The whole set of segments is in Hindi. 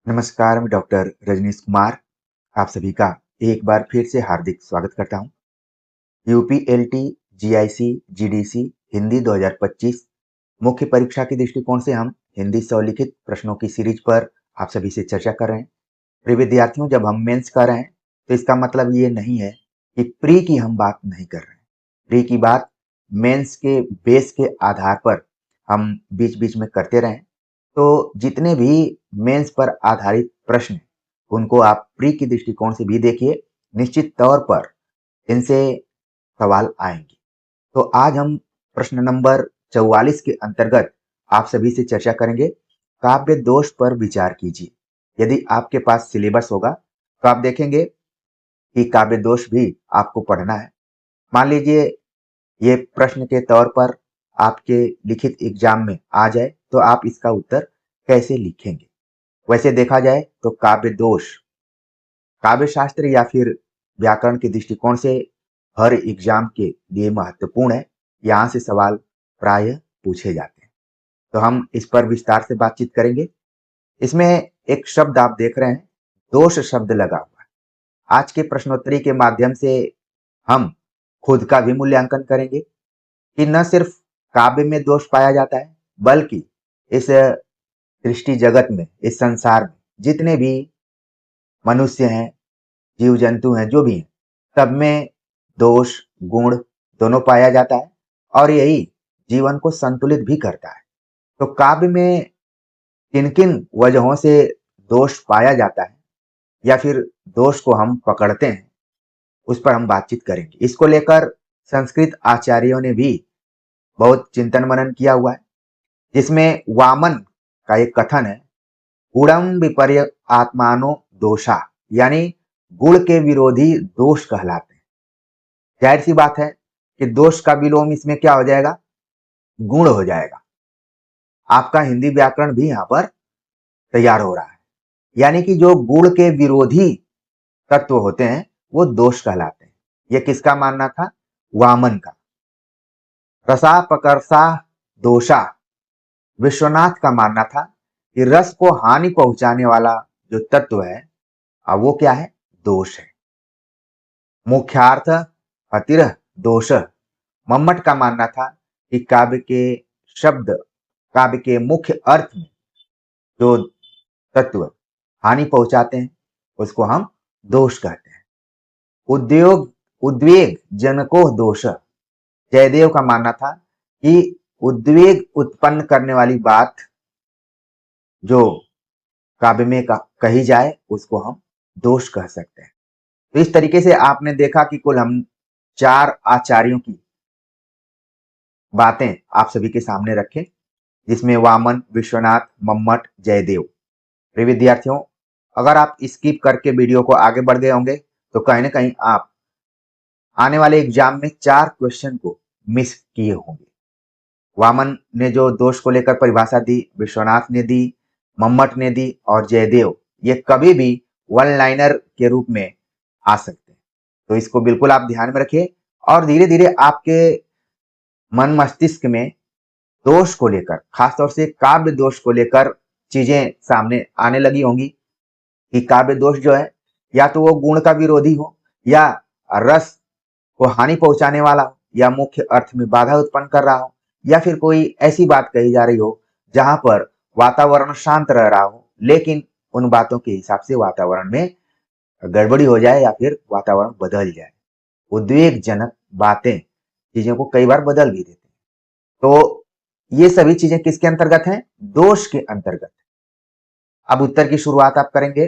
नमस्कार, मैं डॉक्टर रजनीश कुमार आप सभी का एक बार फिर से हार्दिक स्वागत करता हूं। यूपीएलटी, जीआईसी, जीडीसी हिंदी 2025 मुख्य परीक्षा के दृष्टिकोण से हम हिंदी स्वलिखित प्रश्नों की सीरीज पर आप सभी से चर्चा कर रहे हैं। प्रिय विद्यार्थियों, जब हम मेंस कर रहे हैं तो इसका मतलब ये नहीं है कि प्री की हम बात नहीं कर रहे हैं। प्री की बात मेंस के बेस के आधार पर हम बीच बीच में करते रहें। तो जितने भी मेंस पर आधारित प्रश्न हैं, उनको आप प्री की दृष्टिकोण से भी देखिए। निश्चित तौर पर इनसे सवाल आएंगे। तो आज हम प्रश्न नंबर 44 के अंतर्गत आप सभी से चर्चा करेंगे। काव्य दोष पर विचार कीजिए। यदि आपके पास सिलेबस होगा तो आप देखेंगे कि काव्य दोष भी आपको पढ़ना है। मान लीजिए ये प्रश्न के तौर पर आपके लिखित एग्जाम में आ जाए तो आप इसका उत्तर कैसे लिखेंगे। वैसे देखा जाए तो काव्य दोष काव्य शास्त्र या फिर व्याकरण के दृष्टिकोण से हर एग्जाम के लिए महत्वपूर्ण है। यहाँ से सवाल प्रायः पूछे जाते हैं। तो हम इस पर विस्तार से बातचीत करेंगे। इसमें एक शब्द आप देख रहे हैं, दोष शब्द लगा हुआ है। आज के प्रश्नोत्तरी के माध्यम से हम खुद का भी मूल्यांकन करेंगे कि न सिर्फ काव्य में दोष पाया जाता है, बल्कि इस सृष्टि जगत में, इस संसार में जितने भी मनुष्य हैं, जीव जंतु हैं, जो भी हैं, सब में दोष गुण दोनों पाया जाता है और यही जीवन को संतुलित भी करता है। तो काव्य में किन किन वजहों से दोष पाया जाता है या फिर दोष को हम पकड़ते हैं, उस पर हम बातचीत करेंगे। इसको लेकर संस्कृत आचार्यों ने भी बहुत चिंतन मनन किया हुआ है, जिसमें वामन का एक कथन है, गुणम विपर्य आत्मानो दोषा, यानी गुण के विरोधी दोष कहलाते हैं। जाहिर सी बात है कि दोष का विलोम इसमें क्या हो जाएगा, गुण हो जाएगा। आपका हिंदी व्याकरण भी यहाँ पर तैयार हो रहा है। यानी कि जो गुण के विरोधी तत्व होते हैं वो दोष कहलाते हैं। ये किसका मानना था? वामन का। रसा पकर्षा दोषा, विश्वनाथ का मानना था कि रस को हानि पहुंचाने वाला जो तत्व है, अब वो क्या है? दोष है। मुख्यार्थ अतिर दोष, मम्मट का मानना था कि काव्य के मुख्य अर्थ में जो तत्व हानि पहुंचाते हैं उसको हम दोष कहते हैं। उद्वेग जनको दोष, जयदेव का मानना था कि उद्वेग उत्पन्न करने वाली बात जो काव्य में कही जाए उसको हम दोष कह सकते हैं। तो इस तरीके से आपने देखा कि कुल हम 4 आचार्यों की बातें आप सभी के सामने रखें, जिसमें वामन, विश्वनाथ, मम्मट, जयदेव। प्रिय विद्यार्थियों, अगर आप स्किप करके वीडियो को आगे बढ़ गए होंगे तो कहीं ना कहीं आप आने वाले एग्जाम में 4 क्वेश्चन को मिस किए होंगे। वामन ने जो दोष को लेकर परिभाषा दी, विश्वनाथ ने दी, मम्मट ने दी और जयदेव, ये कभी भी वन लाइनर के रूप में आ सकते हैं। तो इसको बिल्कुल आप ध्यान में रखिए और धीरे धीरे आपके मन मस्तिष्क में दोष को लेकर, खासतौर से काव्य दोष को लेकर चीजें सामने आने लगी होंगी कि काव्य दोष जो है या तो वो गुण का विरोधी हो, या रस को हानि पहुंचाने वाला हो, या मुख्य अर्थ में बाधा उत्पन्न कर रहा हो, या फिर कोई ऐसी बात कही जा रही हो जहां पर वातावरण शांत रह रहा हो, लेकिन उन बातों के हिसाब से वातावरण में गड़बड़ी हो जाए या फिर वातावरण बदल जाए। उद्वेगजनक बातें चीजों को कई बार बदल भी देते हैं। तो ये सभी चीजें किसके अंतर्गत हैं? दोष के अंतर्गत। अब उत्तर की शुरुआत आप करेंगे।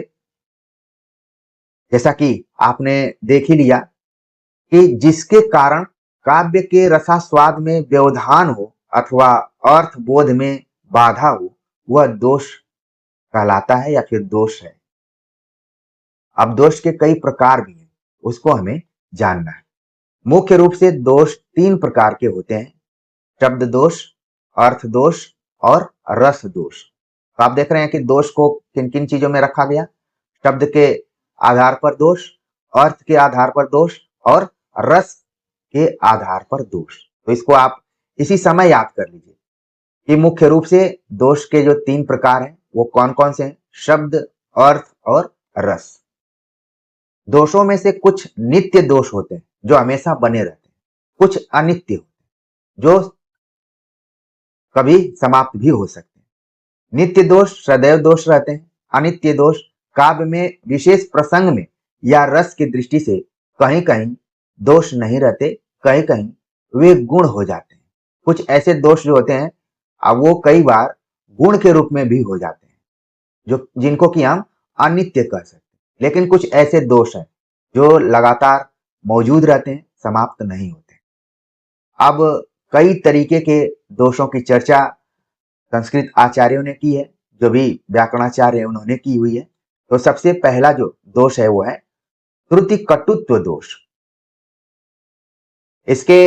जैसा कि आपने देख ही लिया कि जिसके कारण काव्य के रसास्वाद में व्यवधान हो अथवा अर्थ बोध में बाधा हो, वह दोष कहलाता है या फिर दोष है। अब दोष के कई प्रकार भी हैं, उसको हमें जानना है। मुख्य रूप से दोष 3 प्रकार के होते हैं, शब्द दोष, अर्थ दोष और रस दोष। तो आप देख रहे हैं कि दोष को किन किन चीजों में रखा गया? शब्द के आधार पर दोष, अर्थ के आधार पर दोष और रस के आधार पर दोष। तो इसको आप इसी समय याद कर लीजिए कि मुख्य रूप से दोष के जो 3 प्रकार हैं वो कौन कौन से हैं? शब्द, अर्थ और रस। दोषों में से कुछ नित्य दोष होते हैं जो हमेशा बने रहते हैं, कुछ अनित्य होते हैं जो कभी समाप्त भी हो सकते हैं। नित्य दोष सदैव दोष रहते हैं, अनित्य दोष काव्य में विशेष प्रसंग में या रस की दृष्टि से कहीं कहीं दोष नहीं रहते, कहीं कहीं वे गुण हो जाते हैं। कुछ ऐसे दोष जो होते हैं अब वो कई बार गुण के रूप में भी हो जाते हैं, जो जिनको कि हम अनित्य कह सकते हैं। लेकिन कुछ ऐसे दोष हैं जो लगातार मौजूद रहते हैं, समाप्त नहीं होते। अब कई तरीके के दोषों की चर्चा संस्कृत आचार्यों ने की है, जो भी व्याकरणाचार्य है उन्होंने की हुई है। तो सबसे पहला जो दोष है वो है श्रुति कटुत्व दोष। इसके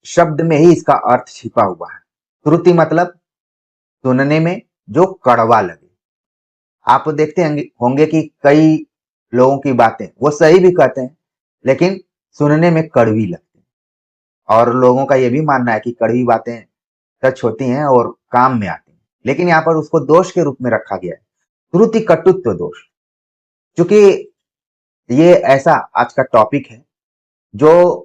शब्द में ही इसका अर्थ छिपा हुआ है। श्रुति मतलब सुनने में जो कड़वा लगे। आप देखते होंगे कि कई लोगों की बातें वो सही भी कहते हैं, लेकिन सुनने में कड़वी लगती है। और लोगों का ये भी मानना है कि कड़वी बातें सच होती हैं और काम में आती हैं, लेकिन यहाँ पर उसको दोष के रूप में रखा गया है, श्रुति कटुत्व दोष। क्योंकि ये ऐसा आज का टॉपिक है जो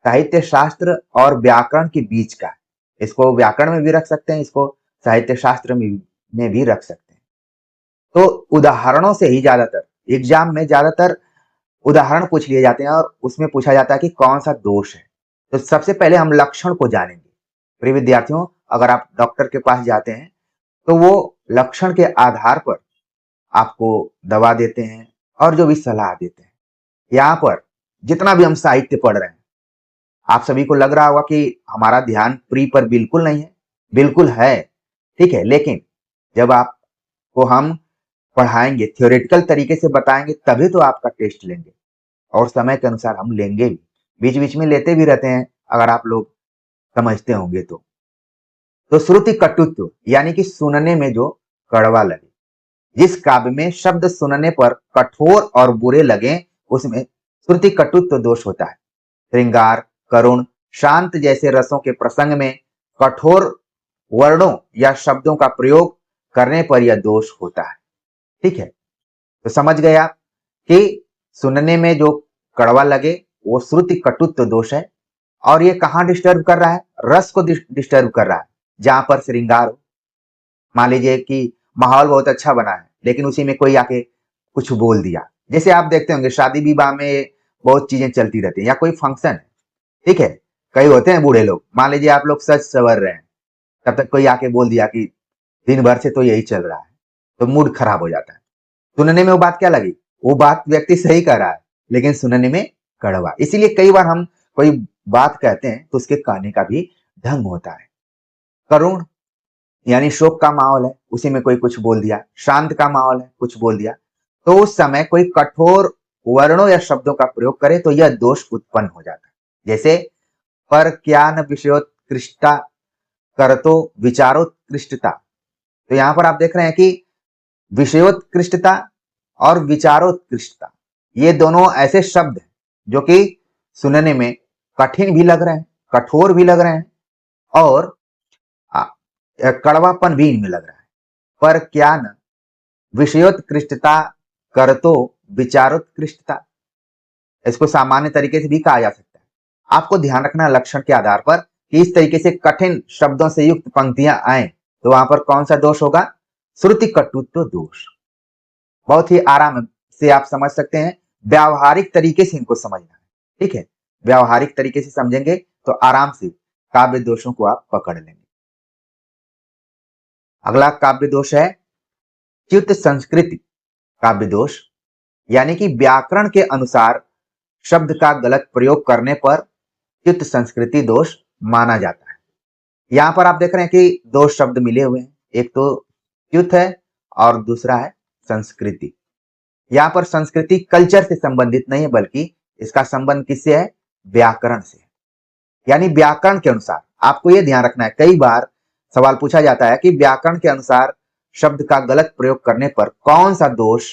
साहित्य शास्त्र और व्याकरण के बीच का है। इसको व्याकरण में भी रख सकते हैं, इसको साहित्य शास्त्र में भी रख सकते हैं। तो उदाहरणों से ही ज्यादातर एग्जाम में ज्यादातर उदाहरण पूछ लिए जाते हैं और उसमें पूछा जाता है कि कौन सा दोष है। तो सबसे पहले हम लक्षण को जानेंगे। प्रिय विद्यार्थियों, अगर आप डॉक्टर के पास जाते हैं तो वो लक्षण के आधार पर आपको दवा देते हैं और जो भी सलाह देते हैं। यहाँ पर जितना भी हम साहित्य पढ़ रहे हैं, आप सभी को लग रहा होगा कि हमारा ध्यान प्री पर बिल्कुल नहीं है। बिल्कुल है, ठीक है, लेकिन जब आपको हम पढ़ाएंगे, थ्योरेटिकल तरीके से बताएंगे, तभी तो आपका टेस्ट लेंगे। और समय के अनुसार हम लेंगे भी, बीच बीच में लेते भी रहते हैं, अगर आप लोग समझते होंगे तो श्रुति कटुत्व यानी कि सुनने में जो कड़वा लगे। जिस काव्य में शब्द सुनने पर कठोर और बुरे लगे उसमें श्रुति कटुत्व दोष होता है। श्रृंगार, करुण, शांत जैसे रसों के प्रसंग में कठोर वर्णों या शब्दों का प्रयोग करने पर यह दोष होता है। ठीक है, तो समझ गए आप कि सुनने में जो कड़वा लगे वो श्रुति कटुत्व दोष है। और ये कहाँ डिस्टर्ब कर रहा है? रस को डिस्टर्ब कर रहा है। जहां पर श्रृंगार हो, मान लीजिए कि माहौल बहुत अच्छा बना है, लेकिन उसी में कोई आके कुछ बोल दिया। जैसे आप देखते होंगे शादी विवाह में बहुत चीजें चलती रहती हैं, या कोई फंक्शन है, ठीक है, कई होते हैं बूढ़े लोग, मान लीजिए आप लोग सच सवर रहे हैं, तब तक कोई आके बोल दिया कि दिन भर से तो यही चल रहा है, तो मूड खराब हो जाता है। सुनने में वो बात क्या लगी? वो बात व्यक्ति सही कह रहा है, लेकिन सुनने में कड़वा। इसीलिए कई बार हम कोई बात कहते हैं तो उसके कहने का भी ढंग होता है। करुण यानी शोक का माहौल है, उसी में कोई कुछ बोल दिया। शांत का माहौल है, कुछ बोल दिया, तो उस समय कोई कठोर वर्णों या शब्दों का प्रयोग करे तो यह दोष उत्पन्न हो जाता है। जैसे पर क्या न विषयोत्कृष्टता करतो विचारोत्कृष्टता। तो यहां पर आप देख रहे हैं कि विषयोत्कृष्टता और विचारोत्कृष्टता ये दोनों ऐसे शब्द हैं जो कि सुनने में कठिन भी लग रहे हैं, कठोर भी लग रहे हैं, और कड़वापन भी इनमें लग रहा है। पर क्या न विषयोत्कृष्टता करतो विचारोत्कृष्टता, इसको सामान्य तरीके से भी कहा जा सकता है। आपको ध्यान रखना लक्षण के आधार पर कि इस तरीके से कठिन शब्दों से युक्त पंक्तियां आए तो वहां पर कौन सा दोष होगा? श्रुति कटुत्व दोष। बहुत ही आराम से आप समझ सकते हैं, व्यावहारिक तरीके से इनको समझना है। ठीक है, व्यावहारिक तरीके से समझेंगे तो आराम से काव्य दोषों को आप पकड़ लेंगे। अगला काव्य दोष है च्युत संस्कृति काव्य दोष, यानी कि व्याकरण के अनुसार शब्द का गलत प्रयोग करने पर च्युत संस्कृति दोष माना जाता है। यहां पर आप देख रहे हैं कि दो शब्द मिले हुए हैं, एक तो च्युत है और दूसरा है संस्कृति। यहां पर संस्कृति कल्चर से संबंधित नहीं है, बल्कि इसका संबंध किससे है? व्याकरण से। यानी व्याकरण के अनुसार आपको यह ध्यान रखना है, कई बार सवाल पूछा जाता है कि व्याकरण के अनुसार शब्द का गलत प्रयोग करने पर कौन सा दोष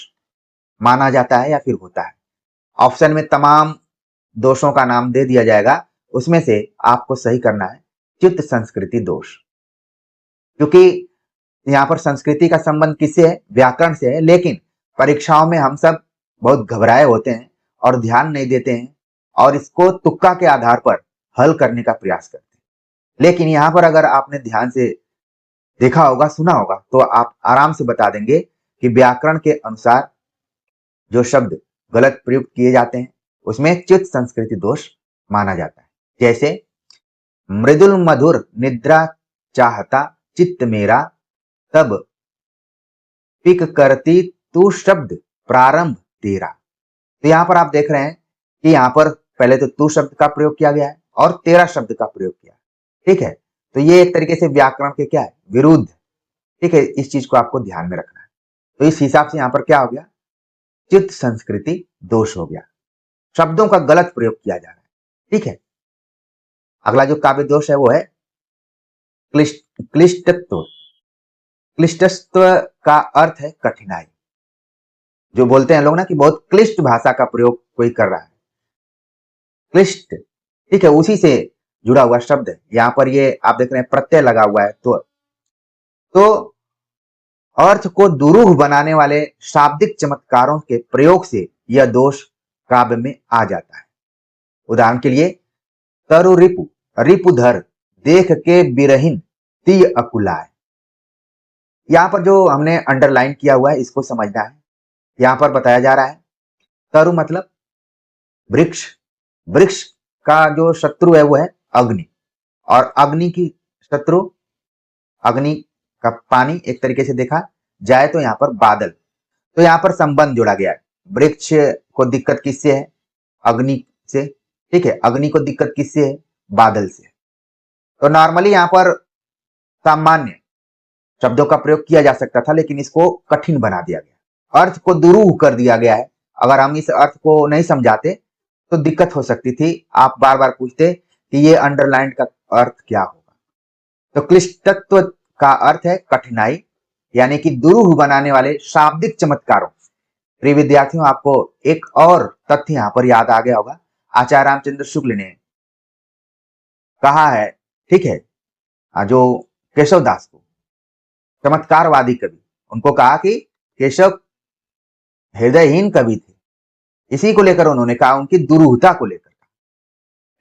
माना जाता है या फिर होता है। ऑप्शन में तमाम दोषों का नाम दे दिया जाएगा, उसमें से आपको सही करना है च्युत संस्कृति दोष। क्योंकि यहां पर संस्कृति का संबंध किससे है? व्याकरण से है, लेकिन परीक्षाओं में हम सब बहुत घबराए होते हैं और ध्यान नहीं देते हैं और इसको तुक्का के आधार पर हल करने का प्रयास करते हैं। लेकिन यहाँ पर अगर आपने ध्यान से देखा होगा, सुना होगा, तो आप आराम से बता देंगे कि व्याकरण के अनुसार जो शब्द गलत प्रयुक्त किए जाते हैं उसमें चित्त संस्कृति दोष माना जाता है। जैसे मृदुल मधुर निद्रा चाहता चित्त मेरा, तब पिक करती तू शब्द प्रारंभ तेरा। तो यहाँ पर आप देख रहे हैं कि यहाँ पर पहले तो तू शब्द का प्रयोग किया गया है और तेरा शब्द का प्रयोग किया है। ठीक है, तो ये एक तरीके से व्याकरण के क्या है, विरुद्ध। ठीक है, इस चीज को आपको ध्यान में रखना है। तो इस हिसाब से यहाँ पर क्या हो गया, चित्त संस्कृति दोष हो गया, शब्दों का गलत प्रयोग किया जा रहा है। ठीक है, अगला जो काव्य दोष है वो है क्लिष्टत्व। क्लिष्टत्व का अर्थ है कठिनाई। जो बोलते हैं लोग ना कि बहुत क्लिष्ट भाषा का प्रयोग कोई कर रहा है, क्लिष्ट। ठीक है, उसी से जुड़ा हुआ शब्द है। यहाँ पर ये आप देख रहे हैं प्रत्यय लगा हुआ है, तो अर्थ को दुरूह बनाने वाले शाब्दिक चमत्कारों के प्रयोग से यह दोष काव्य में आ जाता है। उदाहरण के लिए, तरु रिपु रिपुधर देख के बिरहिन तीय अकुलाय। यहां पर जो हमने अंडरलाइन किया हुआ है इसको समझना है। यहां पर बताया जा रहा है तरु मतलब वृक्ष, वृक्ष का जो शत्रु है वो है अग्नि, और अग्नि की शत्रु, अग्नि का पानी एक तरीके से देखा जाए तो यहाँ पर बादल। तो यहाँ पर संबंध जोड़ा गया है। वृक्ष को दिक्कत किससे है, अग्नि से। ठीक है, अग्नि को दिक्कत किससे है, बादल से। तो नॉर्मली यहाँ पर सामान्य शब्दों का प्रयोग किया जा सकता था, लेकिन इसको कठिन बना दिया गया, अर्थ को दुरूह कर दिया गया है। अगर हम इस अर्थ को नहीं समझाते तो दिक्कत हो सकती थी, आप बार बार पूछते कि ये अंडरलाइन का अर्थ क्या होगा। तो क्लिष्टत्व का अर्थ है कठिनाई, यानी कि दुरूह बनाने वाले शाब्दिक चमत्कारों। प्रिय विद्यार्थियों, आपको एक और तथ्य यहाँ पर याद आ गया होगा। आचार्य रामचंद्र शुक्ल ने कहा है, ठीक है, जो केशव दास को, चमत्कारवादी कवि, उनको कहा कि केशव हृदयहीन कवि थे। इसी को लेकर उन्होंने कहा, उनकी दुरूहता को लेकर।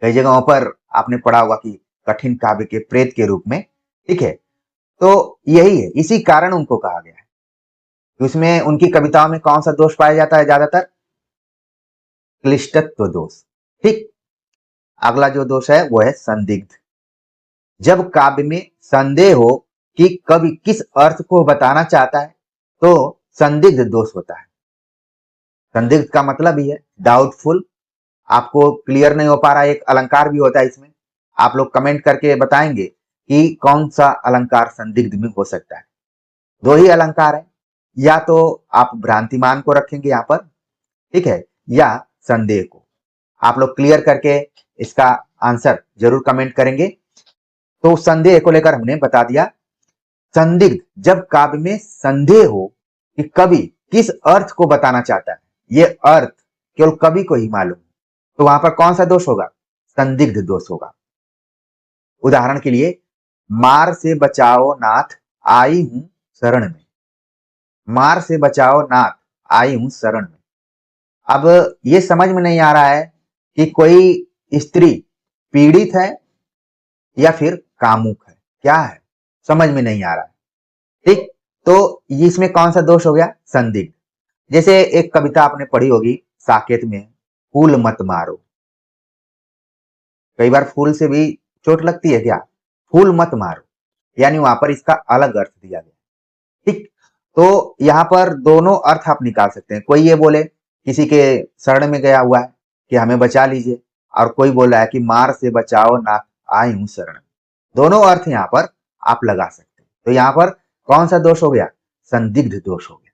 कई जगहों पर आपने पढ़ा होगा कि कठिन काव्य के प्रेत के रूप में। ठीक है, तो यही है, इसी कारण उनको कहा गया है। उसमें उनकी कविताओं में कौन सा दोष पाया जाता है ज्यादातर, क्लिष्टत्व दोष। ठीक, अगला जो दोष है वो है संदिग्ध। जब काव्य में संदेह हो कि कवि किस अर्थ को बताना चाहता है तो संदिग्ध दोष होता है। संदिग्ध का मतलब ही है डाउटफुल, आपको क्लियर नहीं हो पा रहा है। एक अलंकार भी होता है इसमें, आप लोग कमेंट करके बताएंगे कि कौन सा अलंकार संदिग्ध में हो सकता है। दो ही अलंकार है, या तो आप भ्रांतिमान को रखेंगे यहाँ पर, ठीक है, या संदेह को। आप लोग क्लियर करके इसका आंसर जरूर कमेंट करेंगे। तो संदेह को लेकर हमने बता दिया। संदिग्ध, जब काव्य में संदेह हो कि कवि किस अर्थ को बताना चाहता है, ये अर्थ केवल कवि को ही मालूम, तो वहां पर कौन सा दोष होगा, संदिग्ध दोष होगा। उदाहरण के लिए, मार से बचाओ नाथ आई हूं शरण में। मार से बचाओ नाथ आई हूं शरण में। अब ये समझ में नहीं आ रहा है कि कोई स्त्री पीड़ित है या फिर कामुक है, क्या है, समझ में नहीं आ रहा है। ठीक, तो इसमें कौन सा दोष हो गया, संदिग्ध। जैसे एक कविता आपने पढ़ी होगी साकेत में, फूल मत मारो। कई बार फूल से भी चोट लगती है क्या, फूल मत मारो, यानी वहां पर इसका अलग अर्थ दिया गया। ठीक, तो यहां पर दोनों अर्थ आप निकाल सकते हैं। कोई ये बोले किसी के शरण में गया हुआ है कि हमें बचा लीजिए, और कोई बोल रहा है कि मार से बचाओ ना आई हूं शरण। दोनों अर्थ यहां पर आप लगा सकते हैं। तो यहां पर कौन सा दोष हो गया, संदिग्ध दोष हो गया।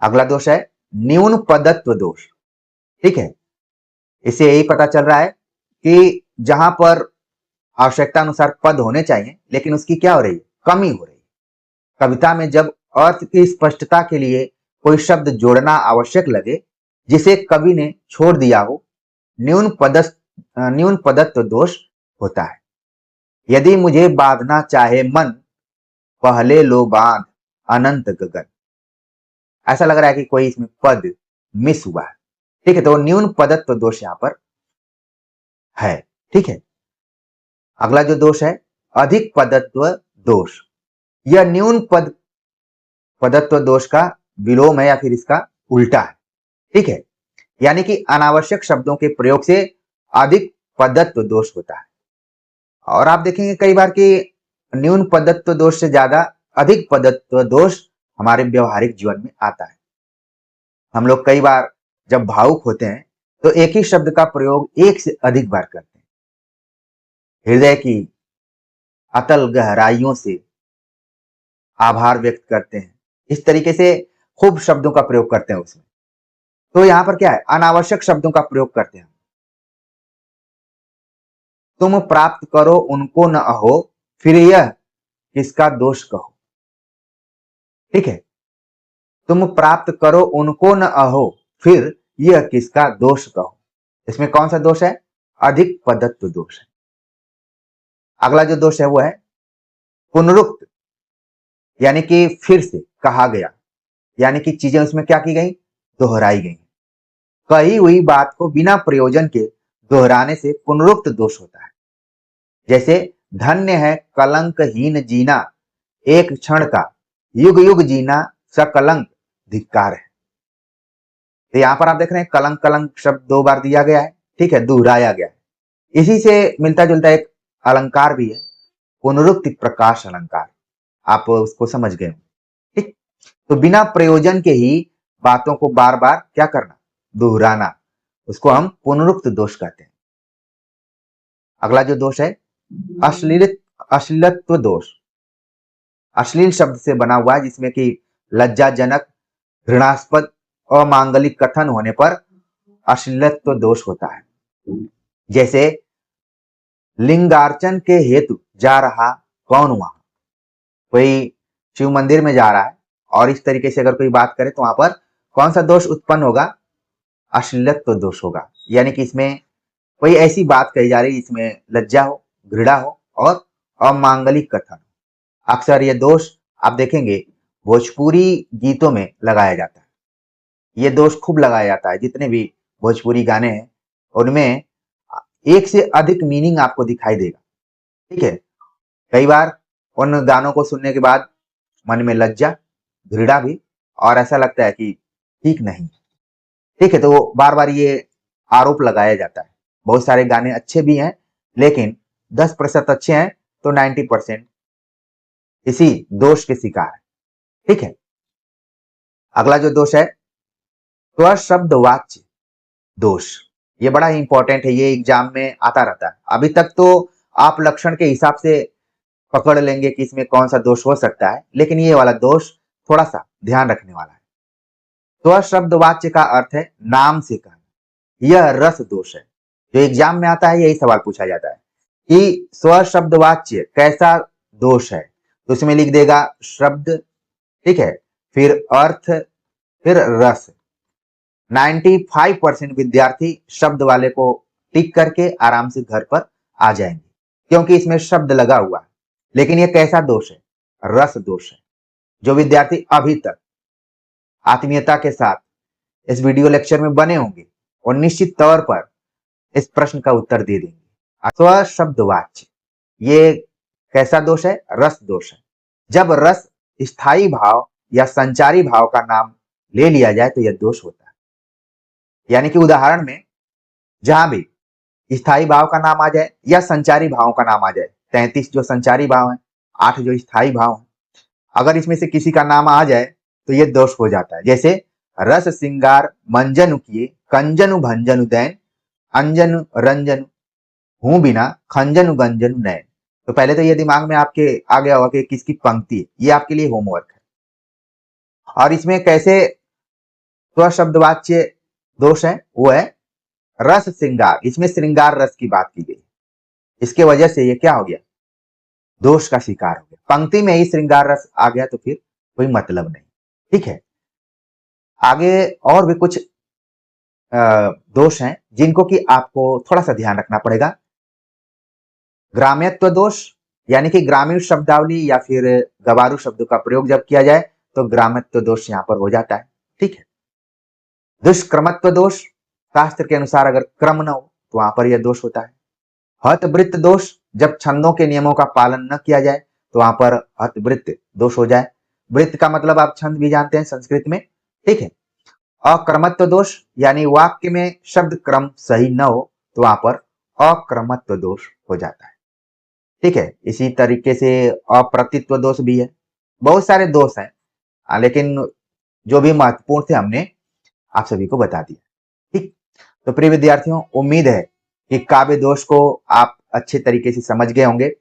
अगला दोष है न्यून पदत्व दोष। ठीक है, इससे यही पता चल रहा है कि जहां पर आवश्यकता अनुसार पद होने चाहिए लेकिन उसकी क्या हो रही है, कमी हो रही है। कविता में जब अर्थ की स्पष्टता के लिए कोई शब्द जोड़ना आवश्यक लगे जिसे कवि ने छोड़ दिया हो, न्यून पदत्व दोष होता है। यदि मुझे बांधना चाहे मन, पहले लो बांध अनंत गगन। ऐसा लग रहा है कि कोई इसमें पद मिस हुआ है। ठीक है, तो न्यून पदत्व दोष यहाँ पर है। ठीक है, अगला जो दोष है अधिक पदत्व दोष। यह न्यून पदत्व दोष का विलोम है या फिर इसका उल्टा है। ठीक है, यानी कि अनावश्यक शब्दों के प्रयोग से अधिक पदत्व दोष होता है। और आप देखेंगे कई बार कि न्यून पदत्व दोष से ज्यादा अधिक पदत्व दोष हमारे व्यवहारिक जीवन में आता है। हम लोग कई बार जब भावुक होते हैं तो एक ही शब्द का प्रयोग एक से अधिक बार करते हैं। हृदय की अतल गहराइयों से आभार व्यक्त करते हैं, इस तरीके से खूब शब्दों का प्रयोग करते हैं उसमें। तो यहां पर क्या है, अनावश्यक शब्दों का प्रयोग करते हैं। तुम प्राप्त करो उनको न अहो, फिर यह किसका दोष कहो। ठीक है, तुम प्राप्त करो उनको न अहो, फिर यह किसका दोष कहो। इसमें कौन सा दोष है, अधिक पदत्व दोष है। अगला जो दोष है वो है पुनरुक्त, यानी कि फिर से कहा गया, यानी कि चीजें उसमें क्या की गई, दोहराई गई। कही हुई बात को बिना प्रयोजन के दोहराने से पुनरुक्त दोष होता है। जैसे धन्य है कलंकहीन जीना, एक क्षण का युग युग जीना सकलंक धिक्कार है। तो यहां पर आप देख रहे हैं कलंक कलंक शब्द 2 बार दिया गया है। ठीक है, दोहराया गया है। इसी से मिलता जुलता एक अलंकार भी है, पुनरुक्ति प्रकाश अलंकार। आप उसको समझ गए। ठीक, तो बिना प्रयोजन के ही बातों को बार बार क्या करना, दोहराना, उसको हम पुनरुक्त दोष कहते हैं। अगला जो दोष है अश्लीलत्व दोष। अश्लील शब्द से बना हुआ है जिसमें कि लज्जाजनक, घृणास्पद और मांगलिक कथन होने पर अश्लीलत्व दोष होता है। जैसे लिंगार्चन के हेतु जा रहा कौन वहां, कोई शिव मंदिर में जा रहा है और इस तरीके से अगर कोई बात करे तो वहां पर कौन सा दोष उत्पन्न होगा, अश्लीलत्व दोष होगा। यानी कि इसमें कोई ऐसी बात कही जा रही है जिसमें लज्जा हो, घृणा हो और अमांगलिक कथन। अक्सर ये दोष आप देखेंगे भोजपुरी गीतों में लगाया जाता है। ये दोष खूब लगाया जाता है। जितने भी भोजपुरी गाने हैं उनमें एक से अधिक मीनिंग आपको दिखाई देगा। ठीक है, कई बार उन गानों को सुनने के बाद मन में लज्जा, घृणा भी, और ऐसा लगता है कि ठीक नहीं। ठीक है, तो बार बार ये आरोप लगाया जाता है। बहुत सारे गाने अच्छे भी हैं, लेकिन 10% अच्छे हैं तो 90% इसी दोष के शिकार है। ठीक है, अगला जो दोष है स्वशब्द वाच्य दोष। ये बड़ा ही इंपॉर्टेंट है, ये एग्जाम में आता रहता है। अभी तक तो आप लक्षण के हिसाब से पकड़ लेंगे कि इसमें कौन सा दोष हो सकता है, लेकिन ये वाला दोष थोड़ा सा ध्यान रखने वाला है। स्वशब्द वाच्य का अर्थ है नाम से कहना। यह रस दोष है। जो एग्जाम में आता है यही सवाल पूछा जाता है कि स्वशब्द वाच्य कैसा दोष है, तो उसमें लिख देगा शब्द, ठीक है, फिर अर्थ, फिर रस। 95% विद्यार्थी शब्द वाले को टिक करके आराम से घर पर आ जाएंगे, क्योंकि इसमें शब्द लगा हुआ है। लेकिन यह कैसा दोष है, रस दोष है। जो विद्यार्थी अभी तक आत्मीयता के साथ इस वीडियो लेक्चर में बने होंगे और निश्चित तौर पर इस प्रश्न का उत्तर दे देंगे। स्वशब्द वाच्य ये कैसा दोष है, रस दोष है। जब रस स्थायी भाव या संचारी भाव का नाम ले लिया जाए तो यह दोष होता है। यानी कि उदाहरण में जहां भी स्थायी भाव का नाम आ जाए या संचारी भाव का नाम आ जाए, 33 जो संचारी भाव है, 8 जो स्थायी भाव है, अगर इसमें से किसी का नाम आ जाए तो यह दोष हो जाता है। जैसे रस सिंगार मंजन किए, कंजनु भंजनु दैन, अंजनु रंजन हूं बिना खंजनु गंजनु नैन। तो पहले तो ये दिमाग में आपके आ गया होगा कि किसकी पंक्ति है, ये आपके लिए होमवर्क है। और इसमें कैसे स्वशब्दवाच्य दोष है, वो है रस श्रृंगार। इसमें श्रृंगार रस की बात की गई, इसके वजह से ये क्या हो गया, दोष का शिकार हो गया। पंक्ति में ही श्रृंगार रस आ गया तो फिर कोई मतलब नहीं। ठीक है, आगे और भी कुछ दोष हैं जिनको कि आपको थोड़ा सा ध्यान रखना पड़ेगा। ग्राम्यत्व दोष, यानी कि ग्रामीण शब्दावली या फिर गवारू शब्दों का प्रयोग जब किया जाए तो ग्राम्यत्व दोष यहां पर हो जाता है। ठीक है। दुष्क्रमत्व दोष, शास्त्र के अनुसार अगर क्रम न हो तो वहां पर यह दोष होता है। हतवृत्त दोष, जब छंदों के नियमों का पालन न किया जाए तो वहां पर हतवृत्त दोष हो जाए। वृत्त का मतलब आप छंद भी जानते हैं संस्कृत में, ठीक है। अक्रमत्व दोष, यानी वाक्य में शब्द क्रम सही न हो तो वहां पर अक्रमत्व दोष हो जाता है, ठीक है। इसी तरीके से अप्रतित्व दोष भी है। बहुत सारे दोष हैं, लेकिन जो भी महत्वपूर्ण थे हमने आप सभी को बता दिया, ठीक। तो प्रिय विद्यार्थियों, उम्मीद है कि काव्य दोष को आप अच्छे तरीके से समझ गए होंगे,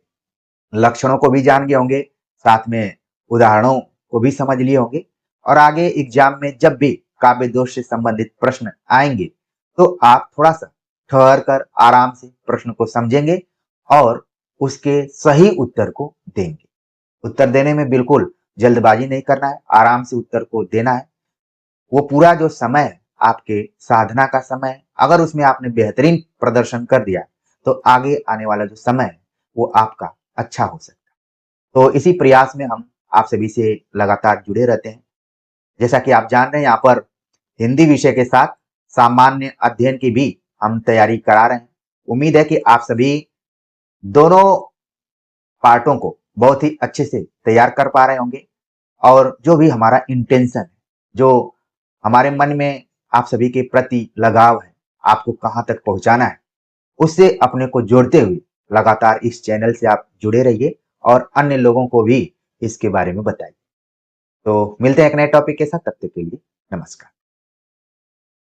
लक्षणों को भी जान गए होंगे, साथ में उदाहरणों को भी समझ लिए होंगे। और आगे एग्जाम में जब भी काव्य दोष से संबंधित प्रश्न आएंगे तो आप थोड़ा सा ठहर कर आराम से प्रश्न को समझेंगे और उसके सही उत्तर को देंगे। उत्तर देने में बिल्कुल जल्दबाजी नहीं करना है, आराम से उत्तर को देना है। वो पूरा जो समय है आपके साधना का समय है, अगर उसमें आपने बेहतरीन प्रदर्शन कर दिया तो आगे आने वाला जो समय है वो आपका अच्छा हो सकता है। तो इसी प्रयास में हम आप सभी से लगातार जुड़े रहते हैं। जैसा कि आप जान रहे हैं, यहाँ पर हिंदी विषय के साथ सामान्य अध्ययन की भी हम तैयारी करा रहे हैं। उम्मीद है कि आप सभी दोनों पार्टों को बहुत ही अच्छे से तैयार कर पा रहे होंगे और जो भी हमारा इंटेंशन है, जो हमारे मन में आप सभी के प्रति लगाव है, आपको कहाँ तक पहुंचाना है, उससे अपने को जोड़ते हुए लगातार इस चैनल से आप जुड़े रहिए और अन्य लोगों को भी इसके बारे में बताइए। तो मिलते हैं एक नए टॉपिक के साथ, तब तक के लिए नमस्कार।